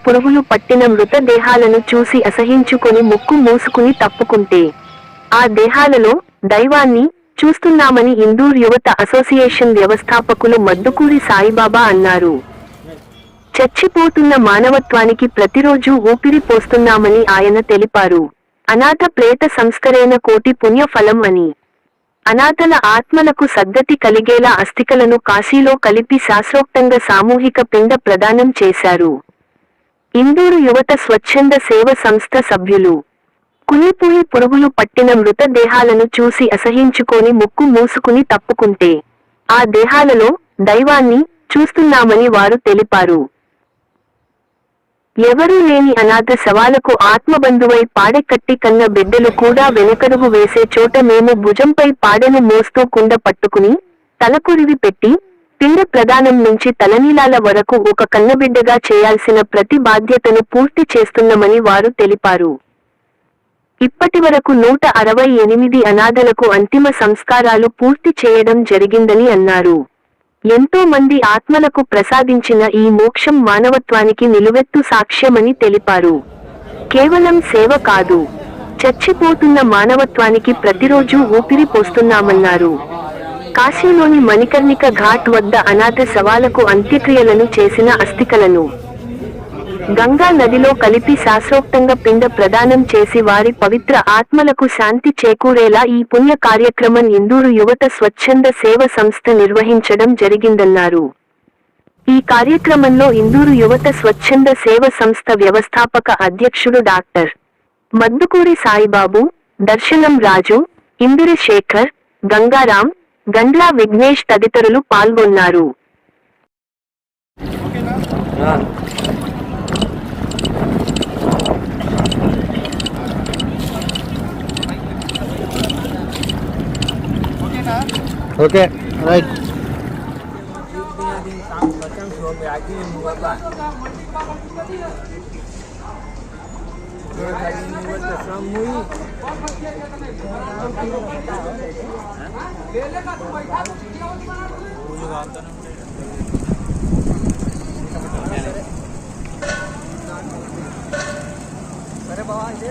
పురుగులు పట్టిన మృతదేహాలను చూసి అసహించుకొని ముక్కు మూసుకుని తప్పుకుంటే ఆ దేహాలలో దైవాన్ని చూస్తున్నామని ఇందూర్ యువత అసోసియేషన్ వ్యవస్థాపకులు మద్దుకూరి సాయిబాబా అన్నారు. చచ్చిపోతున్న మానవత్వానికి ప్రతిరోజూ ఊపిరి పోస్తున్నామని ఆయన తెలిపారు. అనాథ ప్రేత సంస్కరేణ కోటి పుణ్య ఫలం అని. అనాథల ఆత్మలకు సద్గతి కలిగేలా అస్థికలను కాశీలో కలిపి శాస్త్రోక్తంగా సామూహిక పిండ ప్రదానం చేశారు. ఇందూరు యువత స్వచ్ఛంద సేవ సంస్థ సభ్యులు కులిపోయి పురుగులు పట్టిన మృతదేహాలను చూసి అసహించుకొని ముక్కు మూసుకుని తప్పుకుంటే ఆ దేహాలలో దైవాన్ని చూస్తున్నామని వారు తెలిపారు. ఎవరూ లేని అనాథ శవాలకు ఆత్మబంధువై పాడెకట్టి కన్న బిడ్డలు కూడా వెనుకడుగు వేసే చోట మేము భుజంపై పాడెను మోస్తూ కుండ పట్టుకుని తలకొరివి పెట్టి పిండ ప్రదానం నుంచి తలనీలాల వరకు ఒక కన్నబిడ్డగా చేయాల్సిన ప్రతి బాధ్యతను పూర్తి చేస్తున్నామని వారు తెలిపారు. ఇప్పటివరకు 168 అనాథలకు అంతిమ సంస్కారాలు పూర్తి చేయడం జరిగిందని అన్నారు. ఎంతో మంది ఆత్మలకు ప్రసాదించిన ఈ మోక్షం మానవత్వానికి నిలువెత్తు సాక్ష్యమని తెలిపారు. కేవలం సేవ కాదు, చచ్చిపోతున్న మానవత్వానికి ప్రతిరోజూ ఊపిరి పోస్తున్నామన్నారు. కాశీలోని మణికర్ణిక ఘాట్ వద్ద అనాథ శవాలకు అంత్యక్రియలను చేసిన అస్థికలను గంగా నదిలో కలిపి శాస్త్రోక్తంగా పిండ ప్రదానం చేసి వారి పవిత్ర ఆత్మలకు శాంతి చేకూరేలా ఈ పుణ్య కార్యక్రమం ఇందూరు యువత స్వచ్ఛంద సేవ సంస్థ నిర్వహించడం జరిగిందన్నారు. ఈ కార్యక్రమంలో ఇందూరు యువత స్వచ్ఛంద సేవ సంస్థ వ్యవస్థాపక అధ్యక్షుడు డాక్టర్ మద్దుకూరి సాయిబాబు, దర్శనం రాజు, ఇందిరి శేఖర్, గంగారాం, గండ్లా విఘ్నేష్ తదితరులు పాల్గొన్నారు. Okay right. సరే బాబా ఇదే